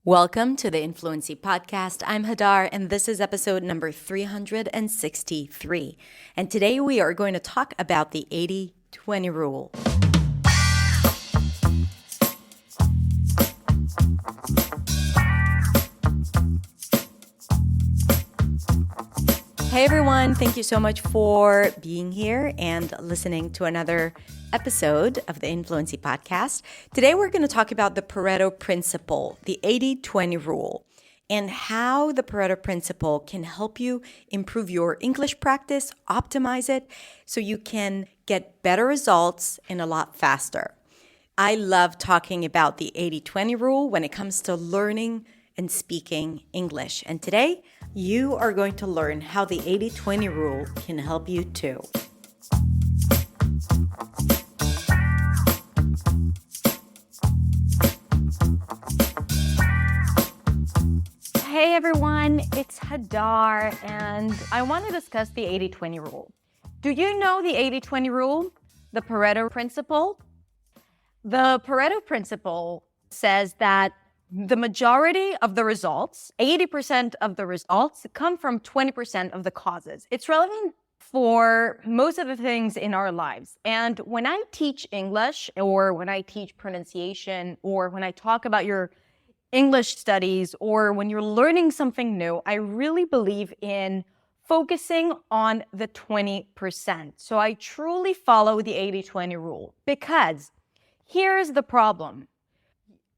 Welcome to the Influency Podcast. I'm Hadar, and this is episode number 363. And today we are going to talk about the 80-20 rule. Hey everyone, thank you so much for being here and listening to another episode of the Influency Podcast. Today we're going to talk about the Pareto Principle, the 80-20 rule, and how the Pareto Principle can help you improve your English practice, optimize it, so you can get better results and a lot faster. I love talking about the 80-20 rule when it comes to learning and speaking English. And today, you are going to learn how the 80-20 rule can help you too. Hey everyone, it's Hadar, and I want to discuss the 80-20 rule. Do you know the 80-20 rule, the Pareto Principle? The Pareto Principle says that the majority of the results, 80% of the results, come from 20% of the causes. It's relevant for most of the things in our lives. And when I teach English, or when I teach pronunciation, or when I talk about your English studies, or when you're learning something new, I really believe in focusing on the 20%. So I truly follow the 80-20 rule, because here's the problem.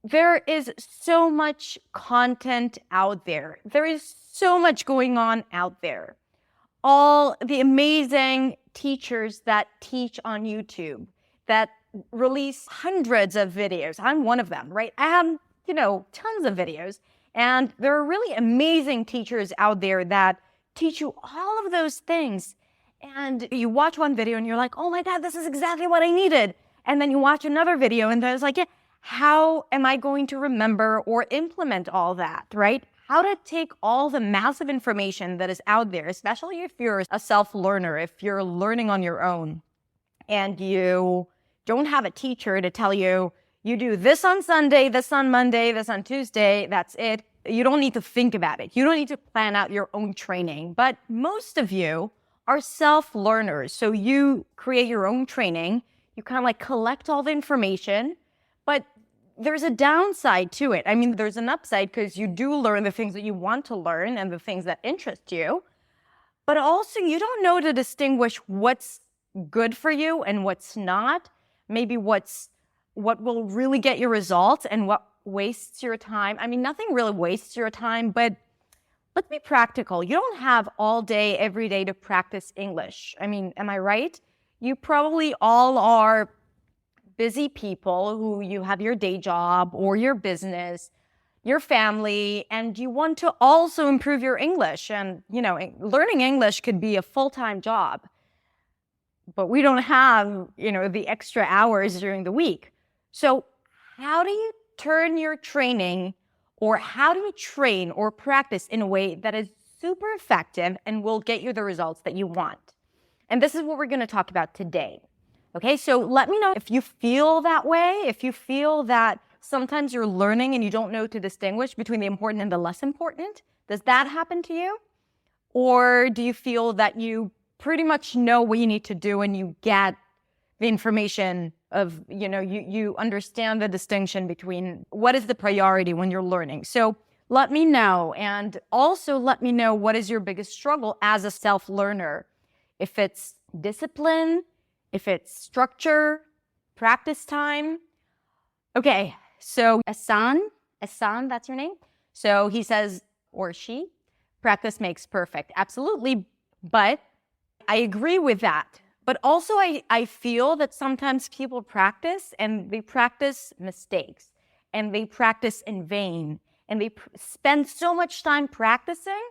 There is so much content out there. There is so much going on out there. All the amazing teachers that teach on YouTube, that release hundreds of videos. I'm one of them, right? I have, tons of videos. And there are really amazing teachers out there that teach you all of those things. And you watch one video and you're like, oh my God, this is exactly what I needed. And then you watch another video and there's like, yeah, how am I going to remember or implement all that, right? How to take all the massive information that is out there, especially if you're a self-learner, if you're learning on your own and you don't have a teacher to tell you, you do this on Sunday, this on Monday, this on Tuesday, that's it. You don't need to think about it. You don't need to plan out your own training. But most of you are self-learners. So you create your own training. You kind of like collect all the information. But there's a downside to it. I mean, there's an upside because you do learn the things that you want to learn and the things that interest you. But also, you don't know to distinguish what's good for you and what's not. Maybe what will really get your results and what wastes your time. I mean, nothing really wastes your time, but let's be practical. You don't have all day, every day to practice English. I mean, am I right? You probably all are busy people who you have your day job or your business, your family, and you want to also improve your English. And, learning English could be a full-time job, but we don't have, the extra hours during the week. So how do you turn your training, or how do you train or practice in a way that is super effective and will get you the results that you want? And this is what we're going to talk about today. Okay, so let me know if you feel that way, if you feel that sometimes you're learning and you don't know to distinguish between the important and the less important. Does that happen to you? Or do you feel that you pretty much know what you need to do and you get the information of, you understand the distinction between what is the priority when you're learning? So let me know. And also let me know what is your biggest struggle as a self-learner. If it's discipline, if it's structure, practice time. Okay, so Asan, that's your name? So he says, or she, practice makes perfect. Absolutely, but I agree with that. But also I feel that sometimes people practice and they practice mistakes and they practice in vain and they spend so much time practicing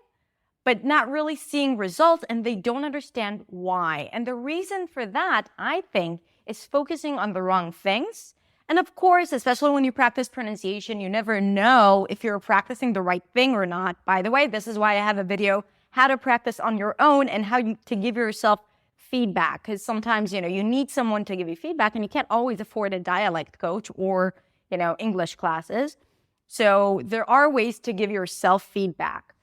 but not really seeing results, and they don't understand why. And the reason for that, I think, is focusing on the wrong things. And of course, especially when you practice pronunciation, you never know if you're practicing the right thing or not. By the way, this is why I have a video, how to practice on your own and how to give yourself feedback. Because sometimes, you need someone to give you feedback, and you can't always afford a dialect coach or, English classes. So there are ways to give yourself feedback.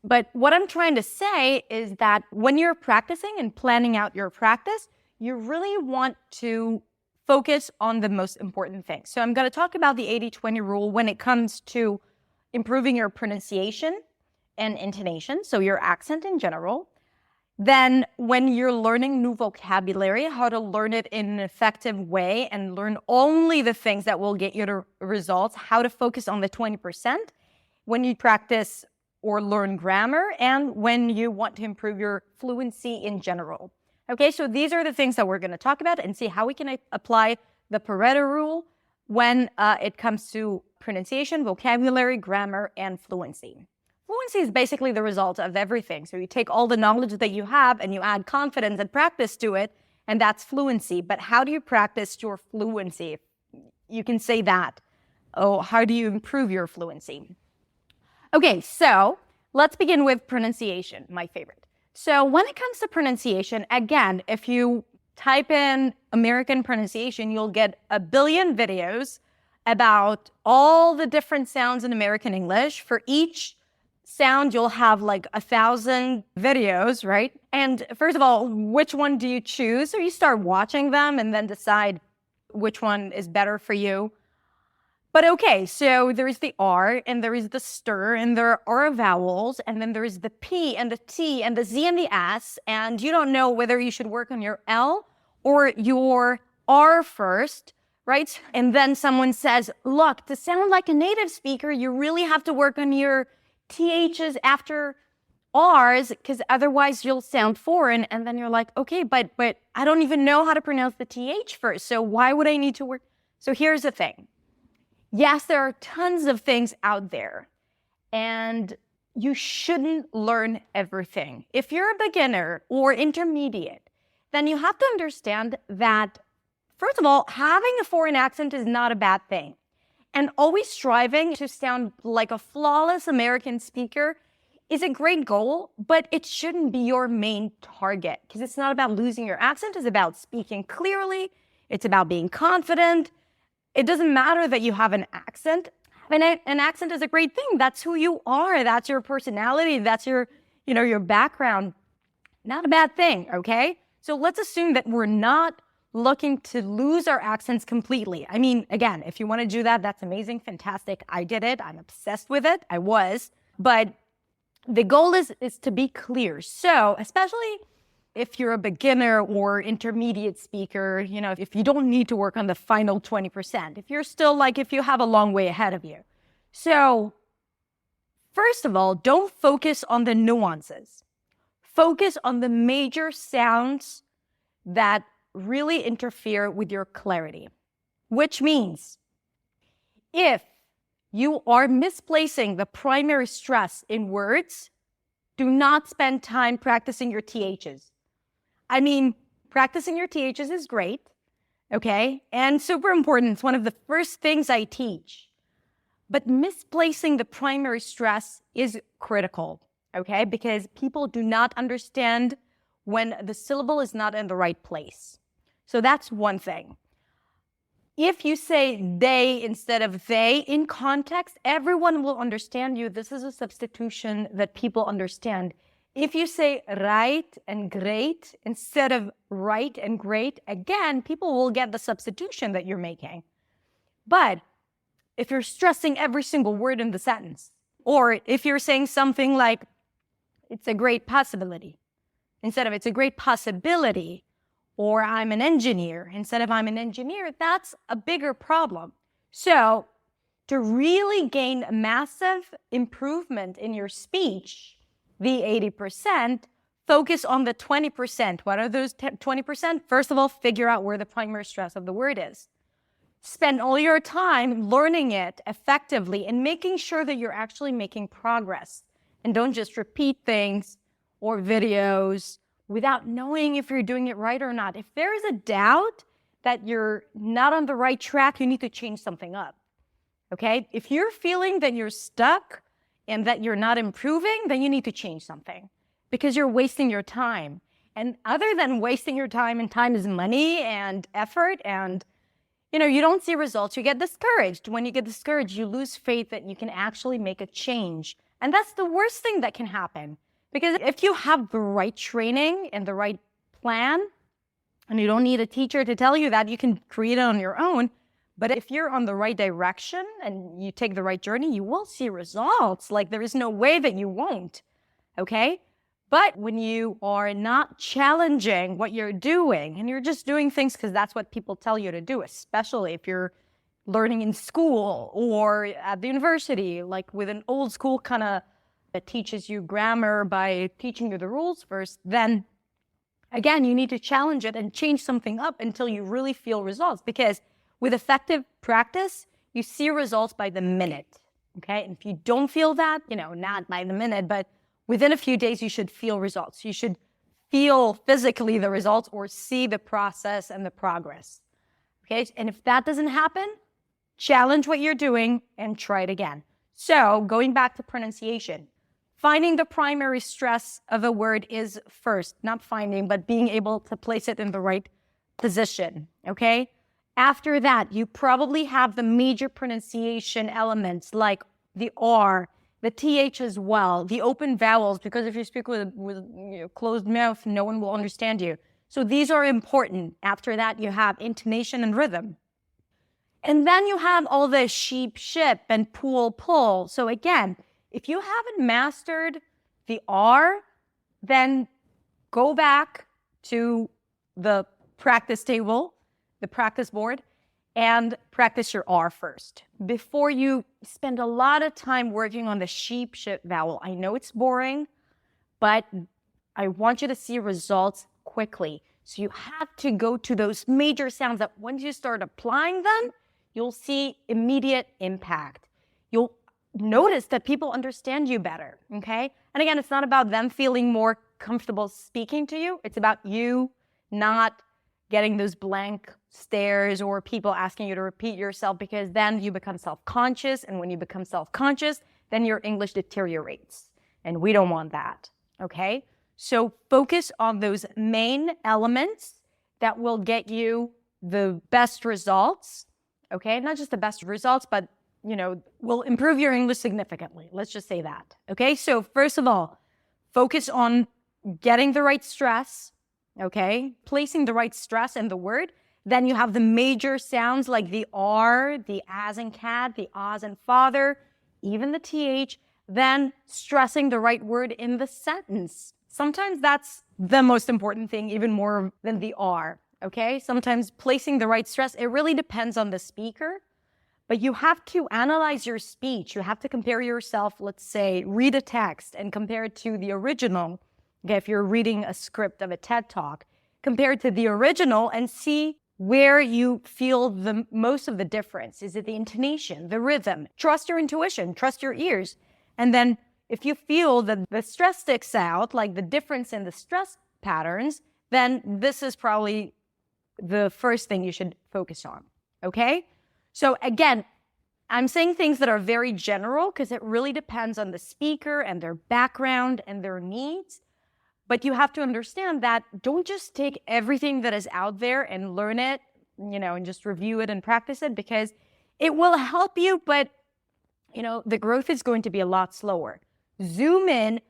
But what I'm trying to say is that when you're practicing and planning out your practice, you really want to focus on the most important things. So I'm going to talk about the 80-20 rule when it comes to improving your pronunciation and intonation, so your accent in general. Then when you're learning new vocabulary, how to learn it in an effective way and learn only the things that will get you the results, how to focus on the 20% when you practice or learn grammar, and when you want to improve your fluency in general. Okay, so these are the things that we're going to talk about and see how we can apply the Pareto rule when it comes to pronunciation, vocabulary, grammar, and fluency. Fluency is basically the result of everything. So you take all the knowledge that you have and you add confidence and practice to it, and that's fluency. But how do you practice your fluency? You can say that. Oh, how do you improve your fluency? Okay, so let's begin with pronunciation, my favorite. So when it comes to pronunciation, again, if you type in American pronunciation, you'll get a billion videos about all the different sounds in American English. For each sound, you'll have like 1,000 videos, right? And first of all, which one do you choose? So you start watching them and then decide which one is better for you. But okay, so there is the R and there is the stir and there are vowels and then there is the P and the T and the Z and the S, and you don't know whether you should work on your L or your R first, right? And then someone says, look, to sound like a native speaker, you really have to work on your THs after Rs, because otherwise you'll sound foreign. And then you're like, okay, but I don't even know how to pronounce the TH first, so why would I need to work? So here's the thing. Yes, there are tons of things out there, and you shouldn't learn everything. If you're a beginner or intermediate, then you have to understand that, first of all, having a foreign accent is not a bad thing. And always striving to sound like a flawless American speaker is a great goal, but it shouldn't be your main target, because it's not about losing your accent. It's about speaking clearly. It's about being confident. It doesn't matter that you have an accent. I mean, an accent is a great thing. That's who you are. That's your personality. That's your background. Not a bad thing, okay? So let's assume that we're not looking to lose our accents completely. I mean, again, if you want to do that, that's amazing, fantastic. I did it. I'm obsessed with it. I was. But the goal is to be clear. So especially if you're a beginner or intermediate speaker, if you don't need to work on the final 20%, if you're still if you have a long way ahead of you. So first of all, don't focus on the nuances. Focus on the major sounds that really interfere with your clarity, which means if you are misplacing the primary stress in words, do not spend time practicing your THs. I mean, practicing your THs is great, okay? And super important. It's one of the first things I teach. But misplacing the primary stress is critical, okay? Because people do not understand when the syllable is not in the right place. So that's one thing. If you say they instead of they in context, everyone will understand you. This is a substitution that people understand. If you say right and great instead of right and great, again, people will get the substitution that you're making. But if you're stressing every single word in the sentence, or if you're saying something like, it's a great possibility, instead of it's a great possibility, or I'm an engineer, instead of I'm an engineer, that's a bigger problem. So to really gain a massive improvement in your speech, the 80%, focus on the 20%. What are those 20%? First of all, figure out where the primary stress of the word is. Spend all your time learning it effectively and making sure that you're actually making progress. And don't just repeat things or videos without knowing if you're doing it right or not. If there is a doubt that you're not on the right track, you need to change something up, okay? If you're feeling that you're stuck and that you're not improving, then you need to change something because you're wasting your time. And other than wasting your time, and time is money and effort, and you don't see results, you get discouraged. When you get discouraged, you lose faith that you can actually make a change. And that's the worst thing that can happen. Because if you have the right training and the right plan, and you don't need a teacher to tell you that, you can create it on your own. But if you're on the right direction and you take the right journey, you will see results. Like, there is no way that you won't, okay? But when you are not challenging what you're doing and you're just doing things because that's what people tell you to do, especially if you're learning in school or at the university, like with an old school kind of that teaches you grammar by teaching you the rules first, then again, you need to challenge it and change something up until you really feel results. Because with effective practice, you see results by the minute, okay? And if you don't feel that, not by the minute, but within a few days, you should feel results. You should feel physically the results or see the process and the progress, okay? And if that doesn't happen, challenge what you're doing and try it again. So going back to pronunciation, finding the primary stress of a word is first, not finding, but being able to place it in the right position, okay? After that, you probably have the major pronunciation elements like the R, the TH as well, the open vowels, because if you speak with closed mouth, no one will understand you. So these are important. After that, you have intonation and rhythm. And then you have all the sheep, ship, and pool, pull. So again, if you haven't mastered the R, then go back to the practice table, the practice board, and practice your R first before you spend a lot of time working on the sheep, ship vowel. I know it's boring, but I want you to see results quickly. So you have to go to those major sounds that once you start applying them, you'll see immediate impact. You'll notice that people understand you better, okay? And again, it's not about them feeling more comfortable speaking to you. It's about you not getting those blank stares or people asking you to repeat yourself, because then you become self-conscious. And when you become self-conscious, then your English deteriorates. And we don't want that, okay? So focus on those main elements that will get you the best results, okay? Not just the best results, but will improve your English significantly. Let's just say that, okay? So first of all, focus on getting the right stress, okay? Placing the right stress in the word. Then you have the major sounds like the R, the as in cat, the as in father, even the TH, then stressing the right word in the sentence. Sometimes that's the most important thing, even more than the R, okay? Sometimes placing the right stress, it really depends on the speaker. But you have to analyze your speech. You have to compare yourself, let's say, read a text and compare it to the original. Okay, if you're reading a script of a TED Talk, compare it to the original and see where you feel the most of the difference. Is it the intonation, the rhythm? Trust your intuition, trust your ears. And then if you feel that the stress sticks out, like the difference in the stress patterns, then this is probably the first thing you should focus on, okay? So again, I'm saying things that are very general because it really depends on the speaker and their background and their needs. But you have to understand that don't just take everything that is out there and learn it, and just review it and practice it, because it will help you, but, the growth is going to be a lot slower. Zoom in,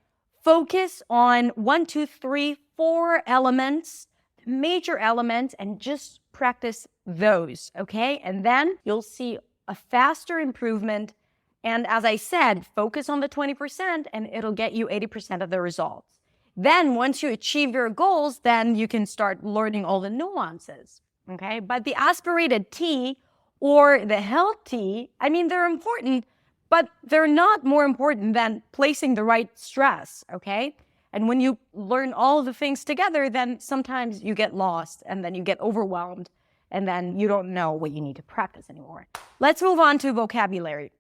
focus on 1, 2, 3, 4 elements, major elements, and just practice those, okay? And then you'll see a faster improvement. And as I said, focus on the 20% and it'll get you 80% of the results. Then once you achieve your goals, then you can start learning all the nuances, okay? But the aspirated T or the held T, they're important, but they're not more important than placing the right stress, okay? And when you learn all of the things together, then sometimes you get lost and then you get overwhelmed and then you don't know what you need to practice anymore. Let's move on to vocabulary.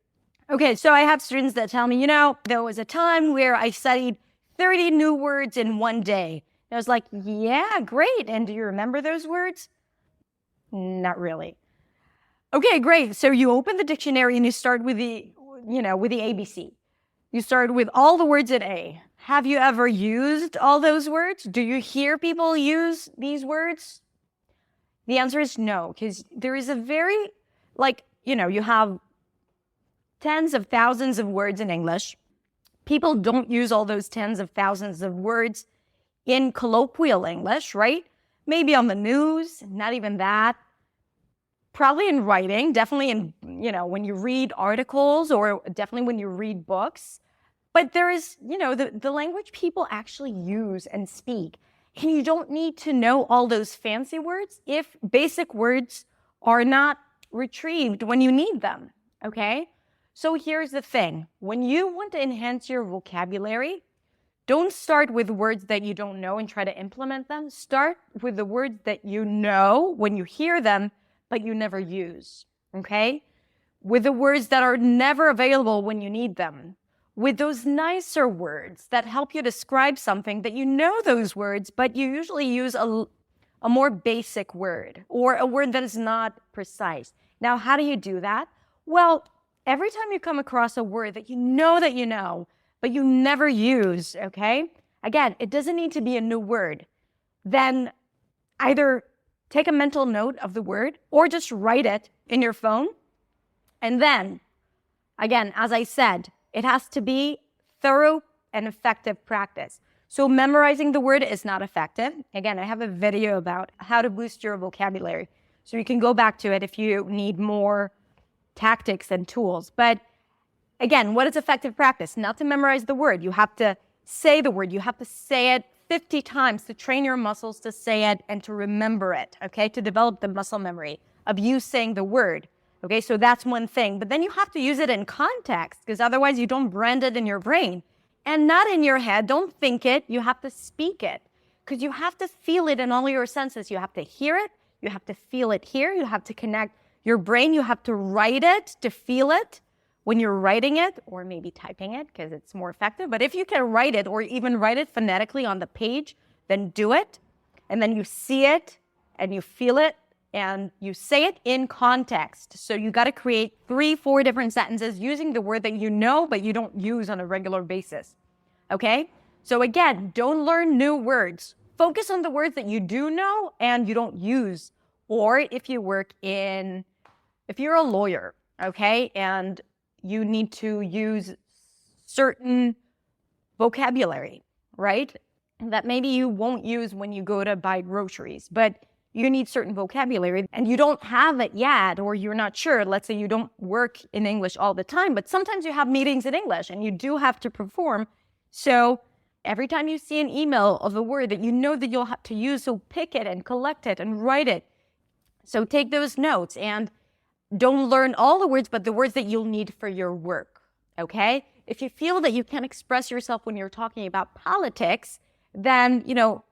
Okay, so I have students that tell me, there was a time where I studied 30 new words in one day. And I was like, yeah, great. And do you remember those words? Not really. Okay, great. So you open the dictionary and you start with the ABC. You start with all the words in A. Have you ever used all those words? Do you hear people use these words? The answer is no, because there is a very, you have tens of thousands of words in English. People don't use all those tens of thousands of words in colloquial English, right? Maybe on the news, not even that. Probably in writing, definitely in, when you read articles or definitely when you read books. But there is, the language people actually use and speak. And you don't need to know all those fancy words if basic words are not retrieved when you need them, okay? So here's the thing. When you want to enhance your vocabulary, don't start with words that you don't know and try to implement them. Start with the words that you know when you hear them, but you never use, okay? With the words that are never available when you need them. With those nicer words that help you describe something that you know those words, but you usually use a more basic word or a word that is not precise. Now, how do you do that? Well, every time you come across a word that you know, but you never use, okay? Again, it doesn't need to be a new word. Then either take a mental note of the word or just write it in your phone. And then, again, as I said, it has to be thorough and effective practice. So memorizing the word is not effective. Again, I have a video about how to boost your vocabulary. So you can go back to it if you need more tactics and tools. But again, what is effective practice? Not to memorize the word. You have to say the word. You have to say it 50 times to train your muscles to say it and to remember it, okay? To develop the muscle memory of you saying the word. Okay, so that's one thing. But then you have to use it in context because otherwise you don't brand it in your brain and not in your head. Don't think it. You have to speak it because you have to feel it in all your senses. You have to hear it. You have to feel it here. You have to connect your brain. You have to write it to feel it when you're writing it or maybe typing it because it's more effective. But if you can write it or even write it phonetically on the page, then do it. And then you see it and you feel it. And you say it in context. So you got to create 3-4 different sentences using the word that you know, but you don't use on a regular basis. Okay? So again, don't learn new words. Focus on the words that you do know and you don't use. Or if you're a lawyer, okay, and you need to use certain vocabulary, right? That maybe you won't use when you go to buy groceries, but you need certain vocabulary and you don't have it yet, or you're not sure. Let's say you don't work in English all the time, but sometimes you have meetings in English and you do have to perform. So every time you see an email of a word that you know that you'll have to use, so pick it and collect it and write it. So take those notes and don't learn all the words, but the words that you'll need for your work, okay? If you feel that you can't express yourself when you're talking about politics, then,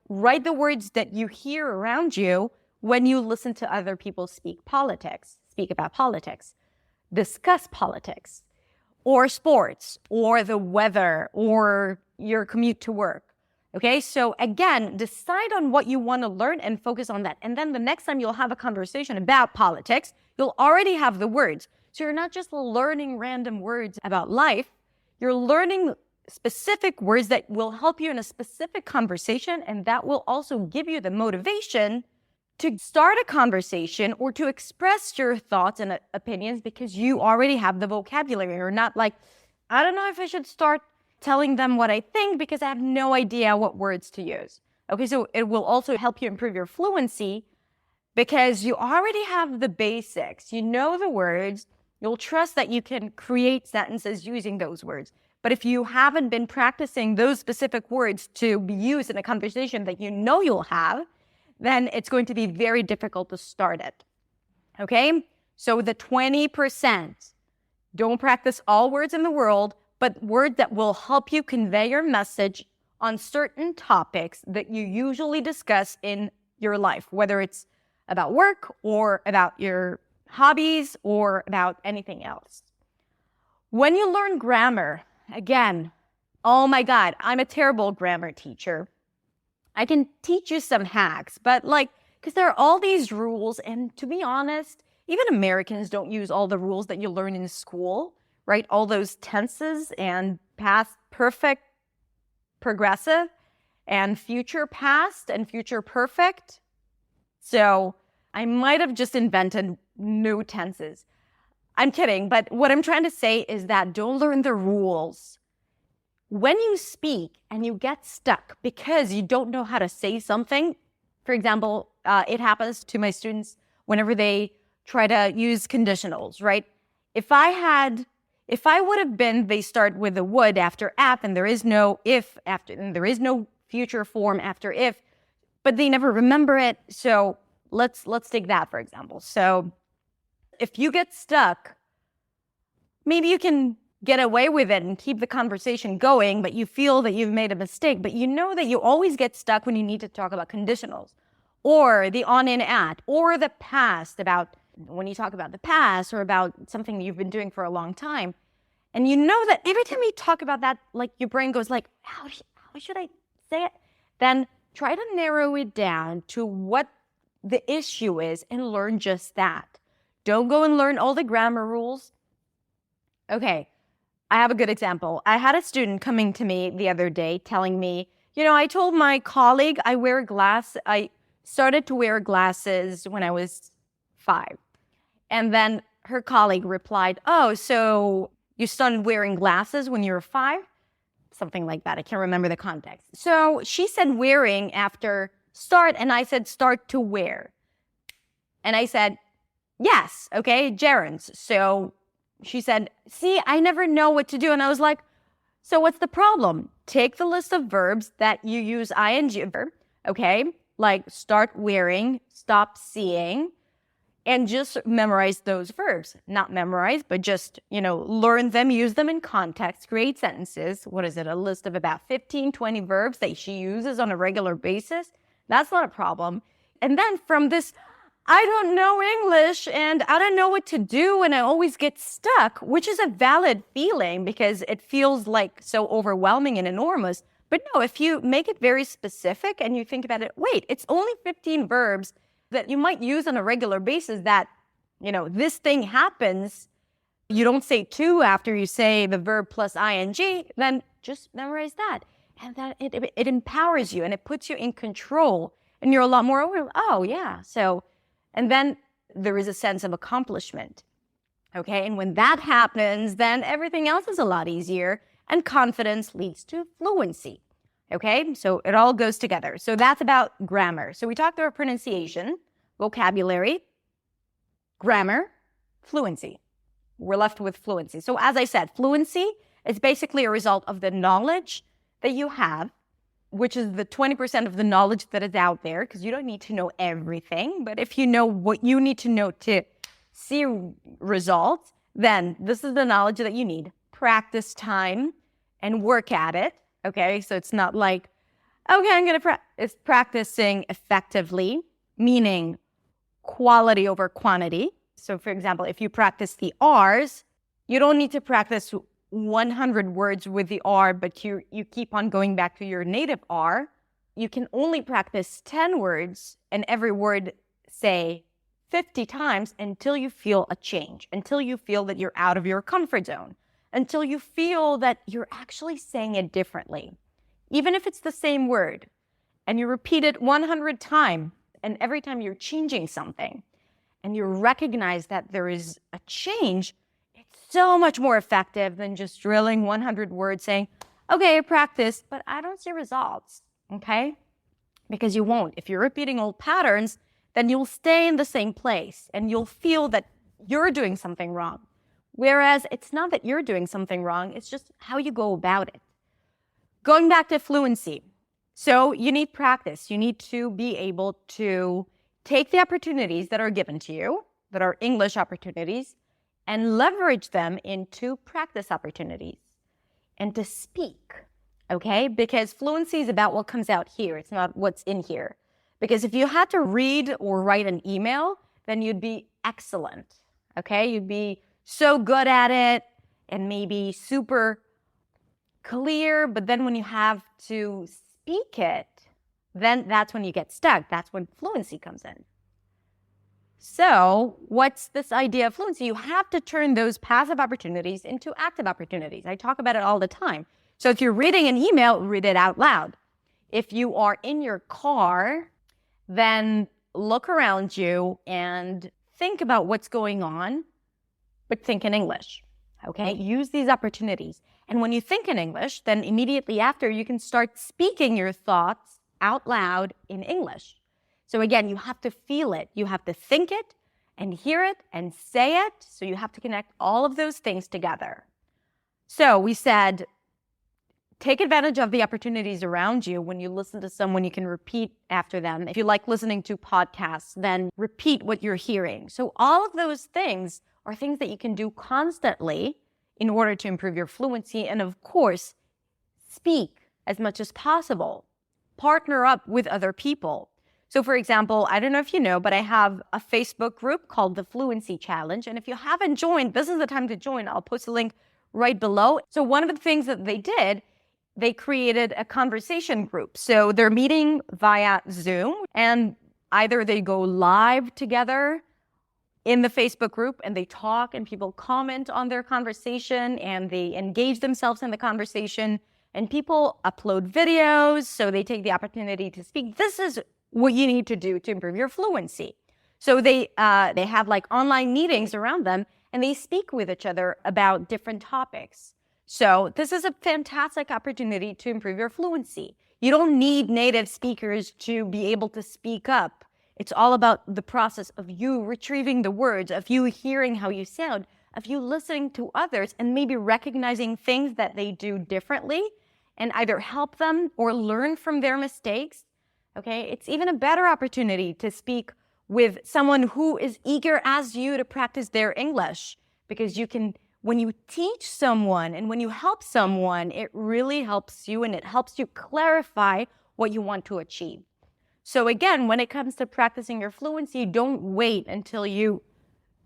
write the words that you hear around you when you listen to other people speak about politics, discuss politics, or sports, or the weather, or your commute to work. Okay, so again, decide on what you want to learn and focus on that. And then the next time you'll have a conversation about politics, you'll already have the words. So you're not just learning random words about life, you're learning specific words that will help you in a specific conversation, and that will also give you the motivation to start a conversation or to express your thoughts and opinions because you already have the vocabulary. You're not like, I don't know if I should start telling them what I think because I have no idea what words to use. Okay, so it will also help you improve your fluency because you already have the basics. You know the words. You'll trust that you can create sentences using those words. But if you haven't been practicing those specific words to be used in a conversation that you know you'll have, then it's going to be very difficult to start it. Okay? So the 20%, don't practice all words in the world, but words that will help you convey your message on certain topics that you usually discuss in your life, whether it's about work or about your hobbies or about anything else. When you learn grammar, again, oh my God, I'm a terrible grammar teacher. I can teach you some hacks, but because there are all these rules, and to be honest, even Americans don't use all the rules that you learn in school, right? All those tenses and past perfect, progressive, and future past and future perfect. So I might have just invented new tenses. I'm kidding, but what I'm trying to say is that don't learn the rules. When you speak and you get stuck because you don't know how to say something, for example, it happens to my students whenever they try to use conditionals, right? If I would have been, they start with a would after app, and there is no if after, and there is no future form after if, but they never remember it. So let's take that, for example. So if you get stuck, maybe you can get away with it and keep the conversation going, but you feel that you've made a mistake. But you know that you always get stuck when you need to talk about conditionals or the on in at or the past, about when you talk about the past or about something you've been doing for a long time. And you know that every time you talk about that, like your brain goes like, how should I say it? Then try to narrow it down to what the issue is and learn just that. Don't go and learn all the grammar rules. Okay, I have a good example. I had a student coming to me the other day telling me, I told my colleague I started to wear glasses when I was 5. And then her colleague replied, oh, so you started wearing glasses when you were 5? Something like that. I can't remember the context. So she said wearing after start, and I said start to wear. And I said, yes, okay, gerunds. So she said, see, I never know what to do. And I was like, so what's the problem? Take the list of verbs that you use ing verb, okay? Like start wearing, stop seeing, and just memorize those verbs. Not memorize, but just, learn them, use them in context, create sentences. What is it? A list of about 15, 20 verbs that she uses on a regular basis. That's not a problem. And then from this, I don't know English and I don't know what to do and I always get stuck, which is a valid feeling because it feels like so overwhelming and enormous. But no, if you make it very specific and you think about it, wait, it's only 15 verbs that you might use on a regular basis that, this thing happens. You don't say to after you say the verb plus ing, then just memorize that. And that it empowers you and it puts you in control and you're a lot more aware. Oh, yeah. So, and then there is a sense of accomplishment. Okay. And when that happens, then everything else is a lot easier and confidence leads to fluency. Okay. So it all goes together. So that's about grammar. So we talked about pronunciation, vocabulary, grammar, fluency. We're left with fluency. So as I said, fluency is basically a result of the knowledge that you have, which is the 20% of the knowledge that is out there, because you don't need to know everything. But if you know what you need to know to see results, then this is the knowledge that you need. Practice time and work at it. Okay, so it's not like, okay, I'm going to it's practicing effectively, meaning quality over quantity. So for example, if you practice the R's, you don't need to practice 100 words with the R, but you keep on going back to your native R. You can only practice 10 words and every word say 50 times until you feel a change, until you feel that you're out of your comfort zone, until you feel that you're actually saying it differently. Even if it's the same word and you repeat it 100 times and every time you're changing something and you recognize that there is a change, it's so much more effective than just drilling 100 words saying, okay, I practiced, but I don't see results, okay? Because you won't. If you're repeating old patterns, then you'll stay in the same place and you'll feel that you're doing something wrong. Whereas it's not that you're doing something wrong, it's just how you go about it. Going back to fluency. So you need practice. You need to be able to take the opportunities that are given to you, that are English opportunities, and leverage them into practice opportunities and to speak, okay? Because fluency is about what comes out here. It's not what's in here. Because if you had to read or write an email, then you'd be excellent, okay? You'd be so good at it and maybe super clear, but then when you have to speak it, then that's when you get stuck. That's when fluency comes in. So what's this idea of fluency? You have to turn those passive opportunities into active opportunities. I talk about it all the time. So if you're reading an email, read it out loud. If you are in your car, then look around you and think about what's going on, but think in English, okay? Use these opportunities. And when you think in English, then immediately after, you can start speaking your thoughts out loud in English. So again, you have to feel it. You have to think it and hear it and say it. So you have to connect all of those things together. So we said, take advantage of the opportunities around you. When you listen to someone, you can repeat after them. If you like listening to podcasts, then repeat what you're hearing. So all of those things are things that you can do constantly in order to improve your fluency. And of course, speak as much as possible. Partner up with other people. So for example, I don't know if you know, but I have a Facebook group called the Fluency Challenge. And if you haven't joined, this is the time to join. I'll post a link right below. So one of the things that they did, they created a conversation group. So they're meeting via Zoom, and either they go live together in the Facebook group and they talk and people comment on their conversation and they engage themselves in the conversation, and people upload videos. So they take the opportunity to speak. This is what you need to do to improve your fluency. So they have like online meetings around them, and they speak with each other about different topics. So this is a fantastic opportunity to improve your fluency. You don't need native speakers to be able to speak up. It's all about the process of you retrieving the words, of you hearing how you sound, of you listening to others and maybe recognizing things that they do differently and either help them or learn from their mistakes. Okay, it's even a better opportunity to speak with someone who is eager as you to practice their English, because you can, when you teach someone and when you help someone, it really helps you and it helps you clarify what you want to achieve. So again, when it comes to practicing your fluency, don't wait until you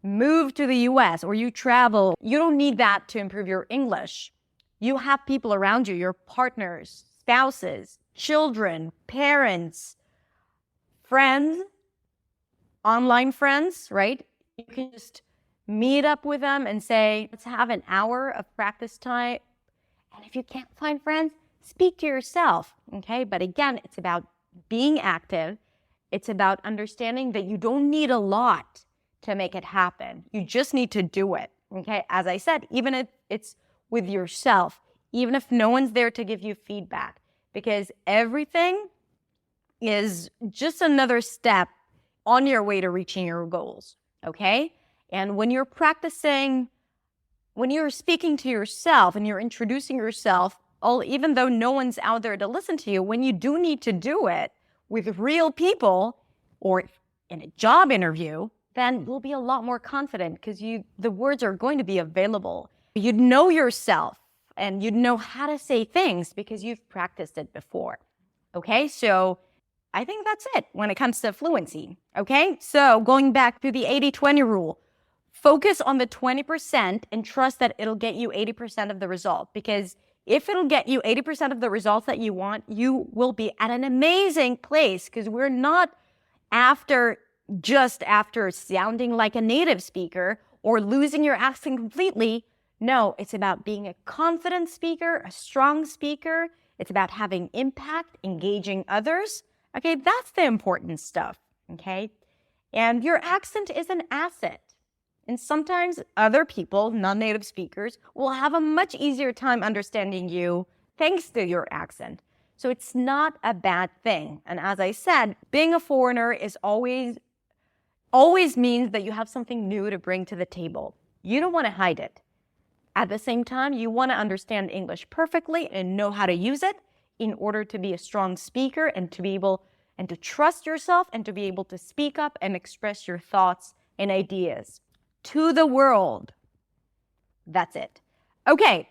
move to the US or you travel. You don't need that to improve your English. You have people around you, your partners, spouses, children, parents, friends, online friends, right? You can just meet up with them and say, let's have an hour of practice time. And if you can't find friends, speak to yourself, okay? But again, it's about being active. It's about understanding that you don't need a lot to make it happen. You just need to do it, okay? As I said, even if it's with yourself, even if no one's there to give you feedback, because everything is just another step on your way to reaching your goals, okay? And when you're practicing, when you're speaking to yourself and you're introducing yourself, even though no one's out there to listen to you, when you do need to do it with real people or in a job interview, then you'll be a lot more confident because the words are going to be available. You'd know yourself and you'd know how to say things because you've practiced it before, okay? So I think that's it when it comes to fluency, okay? So going back to the 80-20 rule, focus on the 20% and trust that it'll get you 80% of the result, because if it'll get you 80% of the results that you want, you will be at an amazing place, because we're not just after sounding like a native speaker or losing your accent completely. No, it's about being a confident speaker, a strong speaker. It's about having impact, engaging others. Okay, that's the important stuff, okay? And your accent is an asset. And sometimes other people, non-native speakers, will have a much easier time understanding you thanks to your accent. So it's not a bad thing. And as I said, being a foreigner is always means that you have something new to bring to the table. You don't want to hide it. At the same time, you want to understand English perfectly and know how to use it in order to be a strong speaker and to be able and to trust yourself and to be able to speak up and express your thoughts and ideas to the world. That's it. Okay,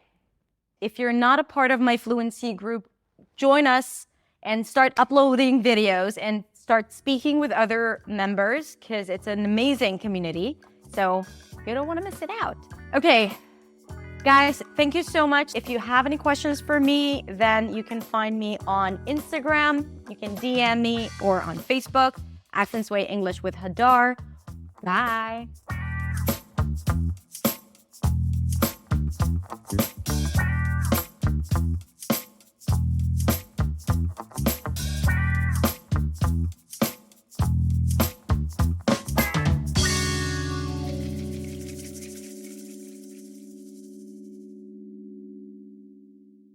if you're not a part of my fluency group, join us and start uploading videos and start speaking with other members, because it's an amazing community. So you don't want to miss it out. Okay, guys, thank you so much. If you have any questions for me, then you can find me on Instagram. You can DM me, or on Facebook, Accents Way English with Hadar. Bye.